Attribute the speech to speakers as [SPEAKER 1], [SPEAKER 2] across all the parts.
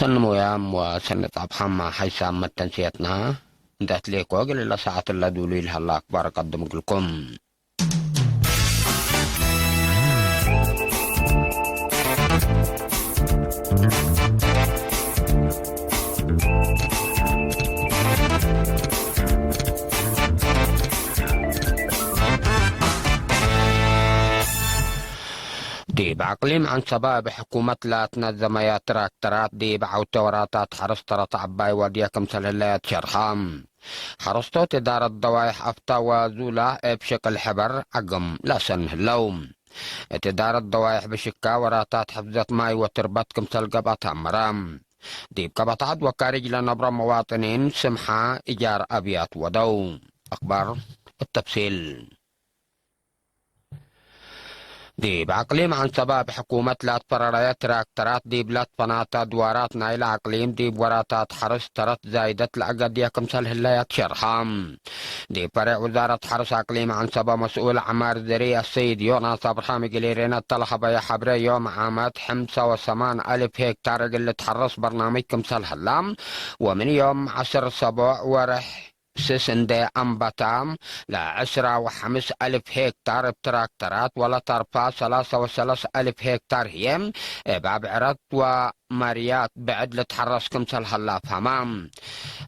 [SPEAKER 1] سن مويام وسن طبحان مع حيسام متنسيتنا انتهت ليك وقل إلا ساعة الله دولي لها الله أكبر أقدم لكم. دي بعقليم عن سباب حكومة لا تنظم يا تراكترات دي بعو توراتات حرسترة عباي وديكم سلهلات شرخام حرستوت إدارة ضوايح أفتا وزولا بشكل حبر عقم لا سنه اللوم إدارة ضوايح بشكا وراتات حفظة ماي وتربتكم سلقبات مرام دي بقبطات وكارج لنبرا مواطنين سمحة إيجار أبيات ودو أخبار التفصيل. دي بعقليم عن سباب حكومة لا تفرريات تراكترات دي بلاد فناتا دوارات نايل عقليم دي بوراتات حرس ترت زايدة العقد يكم سلهلايات شرحام دي فرع وزارة حرس عقليم عن سبب مسؤول عمار ذري السيد يوناس أبرهام قليرين الطلحة يا حبري يوم عامات 85,000 هكتار اللي تحرس برنامجكم سلهلام ومن يوم 10 سبوع ورح سسندي أنبتام ل10,500 هكتار بتراكترات ولا ترفع 33,000 هكتار هيم بعبعرت وماريات بعد لتحرسكم سلهلا فهمام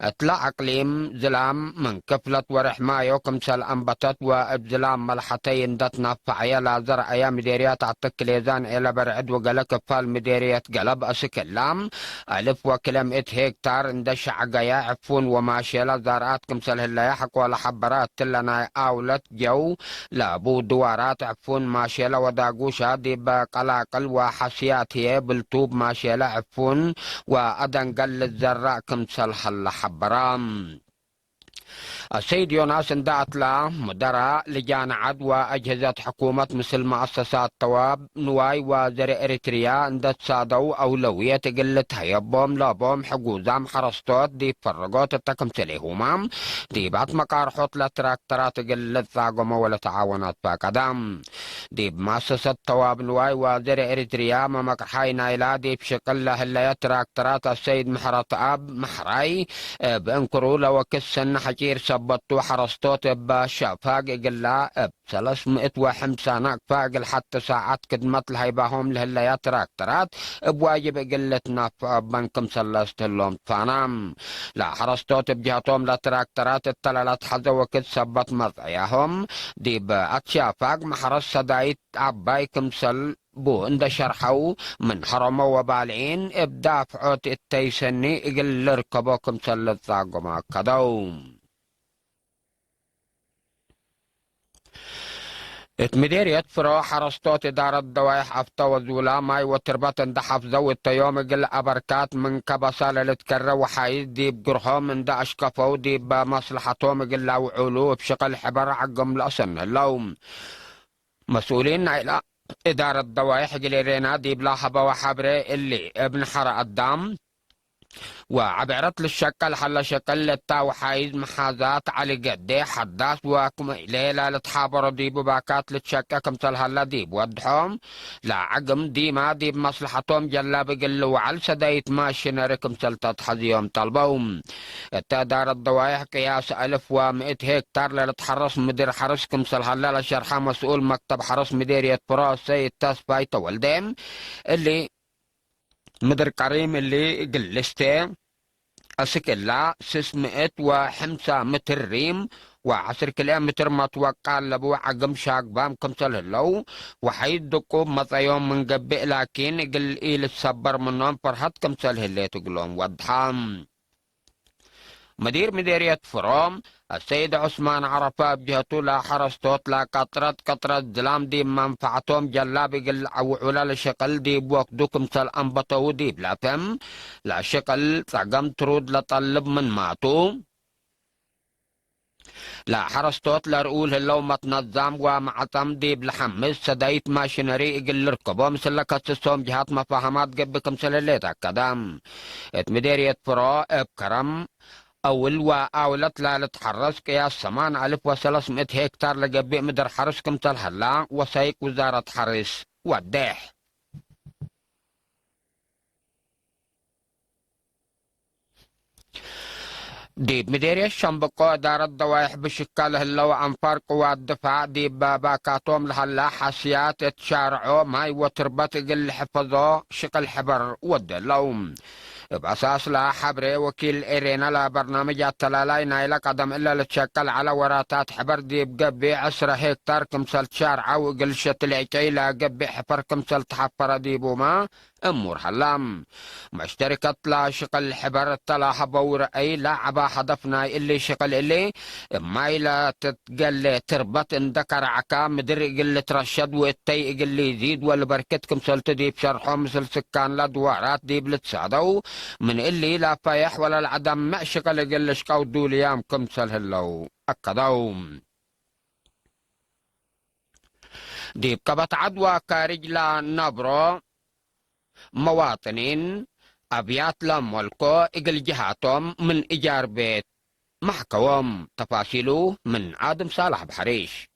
[SPEAKER 1] اطلع اقليم زلام من كفلة ورحمايو كمسل انبتت وابزلام ملحتين دتنا فعيا لازر ايام مديريات عتكليزان الى برعد وقلق فال مديريات قلب اسكلام 1,000 هكتار اندش عقايا عفون وماشيلا زارات كمسل هلا يحق ولا حبرات تلنا اولت جو لابو دوارات عفون ماشيلا وداقوش هادي بقلاقل وحسيات هي بالطوب ماشيلا عفون وأدن قل الزراء كمسل حل حبرام السيد يوناس اندعت له مدراء لجان عد وأجهزة حكومة مثل مؤسسات تواب نواي وزر إريتريا اندت صادوا أولوية قلة هيبهم لابهم حقوزام حرستوت دي فرقوت التكمسليهما دي بعد مقار حوط لتراكترات قلة ثاقم ولا تعاونات باقدام دي بمؤسسة تواب نواي وزر إريتريا ما مقرحي نايلا دي بشكل هلا تراكترات السيد محرط أب محراي بانكروا لو كسن حجير سبطوا حرستوت بشافاق قلا 305 فاقل حتى ساعات كدمت الهيباهم لهلا تراكترات بواجب قلتنا بانكم سلست اللهم فانام لا حرستوت بجهتهم لا تراكترات التلالات حزو وكد سبط مضعيهم دي بأتشافاق محرس صدايت عبايكم سل بو عند شرحو من حرم وبالعين ابدا فعوت التيسني اقل ركبوكم سلت ثاقما كدوم اتمديرية فرو حرستوت إدارة دوايح أفتا وزولا ماي وتربات اندحف زو التيوم قل أبركات من كبسة للتكرر وحايز دي بقرهم من دا أشكفو دي بمصلحتهم قل وعلو بشكل حبر عقم الأسن اللوم مسؤولين عيلا إدارة ضوايح قليرينا دي بلاحبة وحبري اللي ابن حرق الدم وعبرت للشكل حل شكل التاو حايز محاذات على قدي حداث وكم ليلة لتحابر دي بباكات لتشكا كمثل هلا دي بودحهم لا عقم دي ما دي بمصلحتهم جلا بقلوا وعل سدايت ماشي نركم سلطة حزيهم طلبهم التدار الضوايح قياس 1,100 هكتار لتحرس مدير حرس كمثل هلا لشرحة مسؤول مكتب حرس مديرية فراس سيد تاسباي تولدين اللي مدير كريم اللي قلشته أسكلا 605 متر ريم و10 كيلومتر ما توقع لبو عقم شاق بام كمسل اللو وحيد دقو مطيوم من قبئ لكن قل إيل السبر منهم فرحت كمسل هلي تقلون وضحام مدير مديرية فروم السيد عثمان عرفة بجهته لا حرستوت لا قطرة زلام دي منفعتهم جلابي قل عوعولا لشقل دي بوقدوكم سل أنبطو دي بلا فم لا شقل ثقم ترود لطلب من ماتو لا حرستوت لرؤول هلو متنظم ومعطم دي بلحمس سدايت ماشينري اقل ركبو مثل كتسوم جهات مفاهمات قبكم سل اللي تاكدام مديرية فرو بكرم أول وأولت لا لتحرس قياس 8,300 هكتار لقبئ مدر حرس كمتل هلا وسيق وزارة حرس وديح ديب مديرية الشنبقو دار الضوايح بشكال هلو أنفار قوات دفاع ديب باكاتوم لهلا حاسيات تشارعو ماي وتربط قل حفظو شقل حبر ودلوم بأساس لا حبري وكيل إيرينا لا برنامج التلالاي نايلة قدم إلا لتشكل على وراتات حبر ديب قبي 10 هكتار كمسل شارعة وقلشة العكي لا قبي حفر كمسل تحفر ديبو ما أمور حلام مشتركة لا شقل حبر التلاحة بور أي لا عبا حدفنا اللي شقل اللي ما لا تتقل تربط اندكر عكا مدر قل ترشد واتي قل يزيد والبركتكم سلت ديب شرحو مثل سكان لا دوارات ديب لتساعدو من اللي لا فايح ولا العدم ما شقل قل شقو دوليام كمسل هلو أكدو ديب كبت عدوى كارجلا نبرو مواطنين أبيات لهم ملكو إقل جهاتهم من إيجار بيت محكوم تفاصيله من عادم صالح بحريش.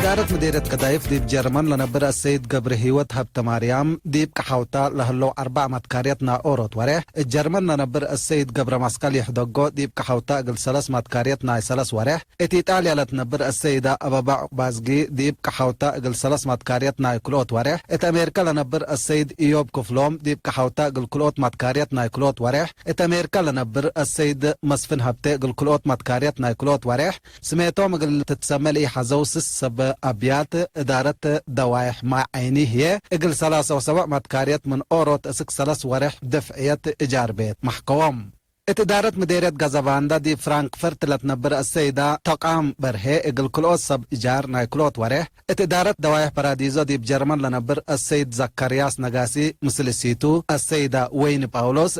[SPEAKER 2] إدارة مديرية قذايف ديب جرمن لنبر السيد قبر هيوت هبت مريم ديب كحوتا لهلو 4 متكاريتنا أوروت وريه الجرمن لنبر السيد قبر مسقال يحدقو ديب كحوتا قل 3 متكاريتنا 3 وريه إتيطاليا لتنبر السيدة أبابا بازقي ديب كحوتا قل 3 متكاريتنا كلوت وريه إت أمريكا لنبر السيد إيوب كفلوم ديب كحوتا قل كلوت متكاريتنا كلوت وريه إت أمريكا لنبر السيد مسفن هبت قل كلوت متكاريتنا كلوت وريه سميتهم قل تتسمى لي حزوسس أبيات إدارة دوايح مع عينيه هي إقل 3 متكاريت من أوروت أسك 3 ورح دفعية إيجار بيت محكوم إدارة مديرية غازافاندا دي فرانكفورت لتنبر السيدة تقام برهي إقل كلوت سب إيجار نايكلوت وريه إدارة دوايح باراديزو دي بجرمن لنبر السيد زكرياس نغاسي مسلسيتو السيدة وين باولوس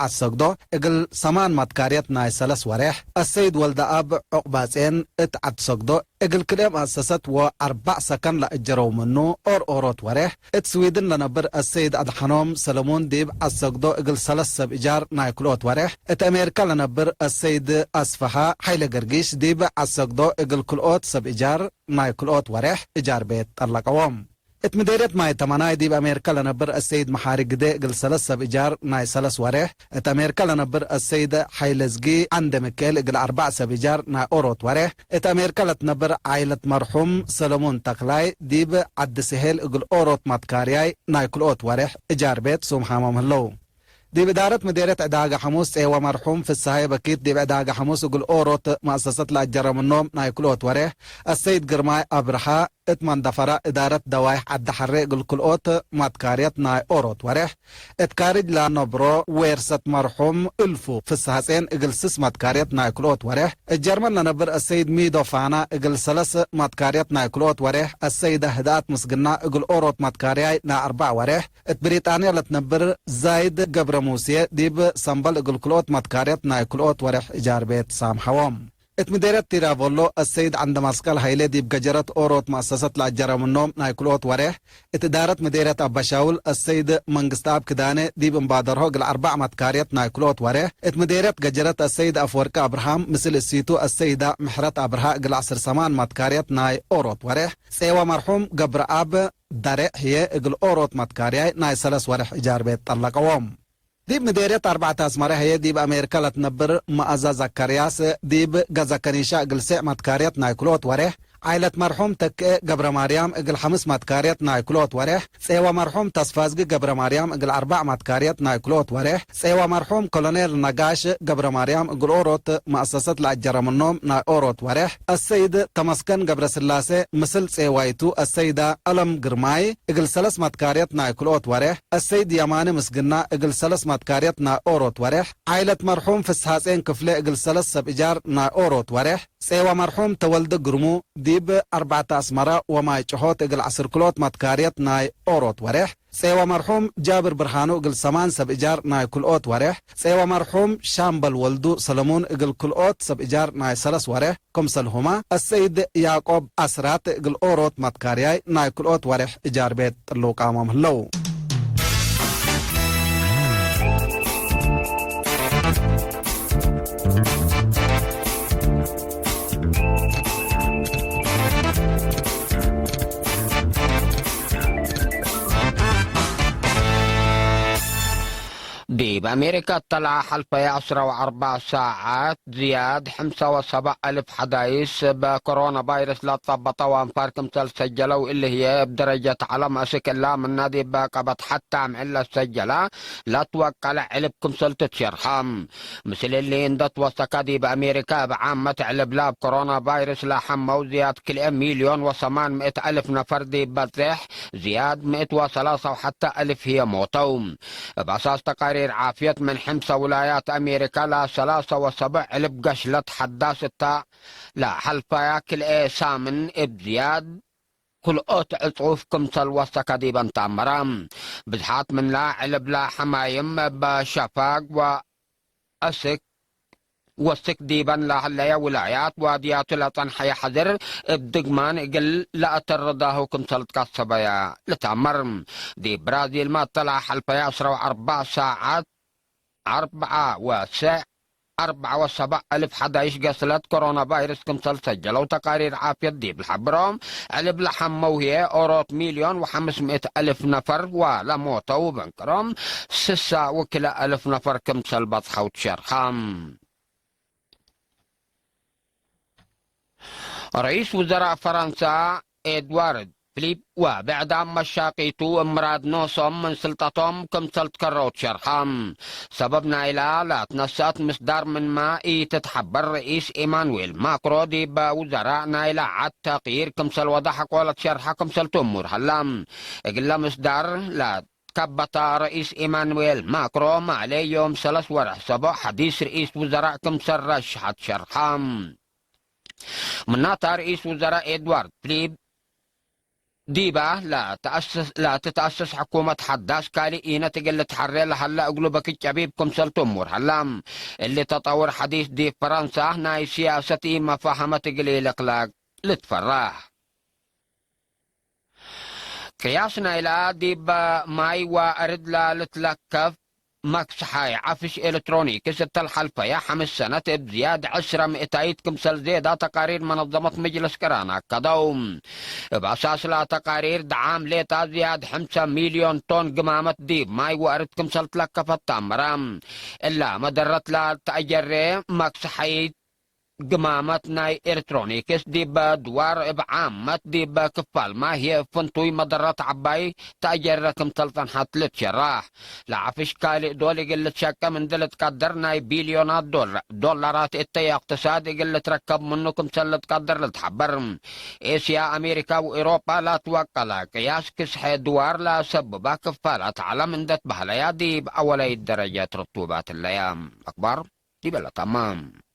[SPEAKER 2] عصقدو إقل 8 متكاريت ناي 3 وريح السيد ولد أب عقباسين عصقدو إقل كلام أسست و4 سكن لأجروا منه أوروت وريح سويدن لنبر السيد أدحنوم سلمون ديب عصقدو إقل 3 سب إيجار نايكلوت وريح أمريكا لنبر السيد أصفها حيل قرقيش ديب عصقدو إقل كلوت سب إيجار نايكلوت وريح إيجار بيت اللاقوام مديرية ماي تماناي ديب أمريكا لنبر السيد محارق دي قل 3 بإيجار ناي 3 وريح أمريكا لنبر السيد حيلزقي عند مكيل قل 4 بإيجار ناي أوروت وريح أمريكا لتنبر عائلة مرحوم سلمون تقلاي ديب عد سهيل قل أوروت ماتكارياي ناي كلوت وريح إيجار بيت سوم حامم هلو دي بدارة مديرية عداقة حموس ومرحوم في السهاي بكيت دي بعداقة حموس وقل أوروت مؤسسة لأجرم النوم نايكلوت وريه السيد قرماي أبرحا اتمن دفرة إدارة دوايح عد حرق قل كلوت ماتكاريت ناي أوروت وريه اتكارج لنبرو ويرست مرحوم ألفو في السهاسين اقل 6 ماتكاريت نايكلوت وريه الجرمن لنبر السيد ميدو فانا اقل 3 ماتكاريت نايكلوت وريه السيدة هدات مسقنا اقل أوروت ماتكارياي نا 4 وريه بريطانيا لتنبر زايد قبر موسيا ديب سنبل اقل كلوت ماتكاريت نايكلوت وريح إيجار بيت سام حوام مديرية تيرافولو السيد عند مسقال هايلي ديب ججرت أوروت مؤسسة لأجرم النوم نايكلوت وريح إدارة مديرية أباشاول السيد منغستاب كداني ديب مبادره قل 4 متكاريت نايكلوت وريح مديرية ججرت السيد أفورك أبراهام مثل السيتو السيدة محرت أبرها قل 10 سمان متكاريت ناي أوروت وريح سيوا مرحوم قبر أب داري هي قل أوروت متكارياي ناي 3 وريح إيجار بيت طلقوام ديب مديرية 4 أسمارة هي ديب أمريكا لتنبر مأزا زكرياس ديب غزاكنيشا قل 6 متكاريت نايكلوت وريح عائلة مرحوم تك قبر مريم اقل 5 متكاريت نايكلوت وريح سيوا مرحوم تصفازق قبر مريم اقل 4 متكاريت نايكلوت وريح سيوا مرحوم كولونيل نقاش قبر مريم اقل أوروت مؤسسة لأجرم النوم ناي أوروت وريح السيد تمسكن قبر سلاسة مثل سيوايتو السيدة ألم قرماي اقل 3 متكاريت نايكلوت وريح السيد يماني مسقنا اقل 3 متكاريت ناي أوروت وريح عائلة مرحوم فسحاسين كفلة اقل 3 بإيجار ناي أوروت وريح سيوا مرحوم تولد قرمو ديب 4 أسمرة وما يجحوت اقل 10 كلوت متكاريت ناي أوروت وريح سيوا مرحوم جابر برهانو اقل 8 سب إيجار ناي كلوت وريح سيوا مرحوم شامبل ولدو سلمون اقل كلوت سب إيجار ناي 3 وريح كمسلهما السيد يعقوب أسرات اقل أوروت متكارياي ناي كلوت وريح إيجار بيت اللوقا ممهلو
[SPEAKER 1] دي بأمريكا طلع حلفة 10 و4 ساعات زياد 5 و7 ألف حدايس بكورونا فيروس لا تضبط وانفار كمثل سجلوا اللي هي بدرجة علم أسك الله من نادي باقبت حتى عم إلا سجلها لا توقع علب كمثل تتشرحم مثل اللي اندت وثقة دي بأمريكا بعامة علب كورونا فيروس لا حمو زياد كل 1,800,000 نفر دي بطرح زياد 103 وحتى ألف هي موتوا بأساس تقارير عافية من 5 ولايات أمريكا لا 3.7 ألف قشلة حداثة لا حلفة كل سامن بزياد كل قوت عطوف كمثل وثقة دي بنتامرام بزحات من لا علب لا حمايم بشفاق وأسك وثق ديبا لهالليا ولايات واديات لا تنحي حذر الدقمان قل لا ترضاه كمثل تكسبيا لتعمر دي برازيل ما طلع حلفة 10 و4 ساعات 4 و7 ألف حدا يشقسلت كورونا فيروس كمثل سجلوا تقارير عافية دي بالحبرهم علب لحم وهي أوروت 1,500,000 نفر ولا موتوا بنكرهم 6 نفر كمثل بطحوا تشرخم رئيس وزراء فرنسا إدوارد فيليب وبعد مشاقيتو امراد نوصم من سلطتهم كمثل تكروت شرحام سببنا إلى لا تنسات مصدر من ما تتحبر رئيس إيمانويل ماكرو دي بوزراء إلى عد تغيير كمثل وضحك ولا شرحة كمثل تمور هلام إقلا مصدر لا كبت رئيس إيمانويل ماكرو ما عليه يوم 3 ورح صباح حديث رئيس وزراء كمثل رشحة شرحام من ناطق رئيس وزراء إدوارد فيليب ديبا لا تتأسس حكومة حداش كالي إينا تقل تحرر لهلا أقلبك الشبيب كمثل تمور هلام اللي تطور حديث دي فرنسا ناي سياستي ما فهمت قليل إقلاق لتفرح قياسنا إلى ديبا ماي وأرد لا لتلكف ماكس حاي عفش إلكتروني كست الحلفة يا 5 سنة بزيادة 10 مئتايت كمثل زيادة تقارير منظمة مجلس كرانا كدوم بأساس لا تقارير دعام ليتا زياد 5 مليون طن قمامة ديب ماي وارد كمثل تلكفت تامرام إلا مدرت لا تأجر ماكس حاي قمامة ناي إلكترونيكس دي بدوار بعامة دي بكفال ما هي فنتوي مدرات عباي تأجر كمثل تنحط لتشراح لعفش كالي دولي قلت شكا من دلت قدر ناي بليونات دولارات اتيا اقتصاد قلت ركب منه كمثل تقدر لتحبر اسيا امريكا واوروبا لا توكلا قياس كسح دوار لا سببا كفالات على من دت بهليا دي بأولي درجات رطوبات الايام اكبر دي بلا تمام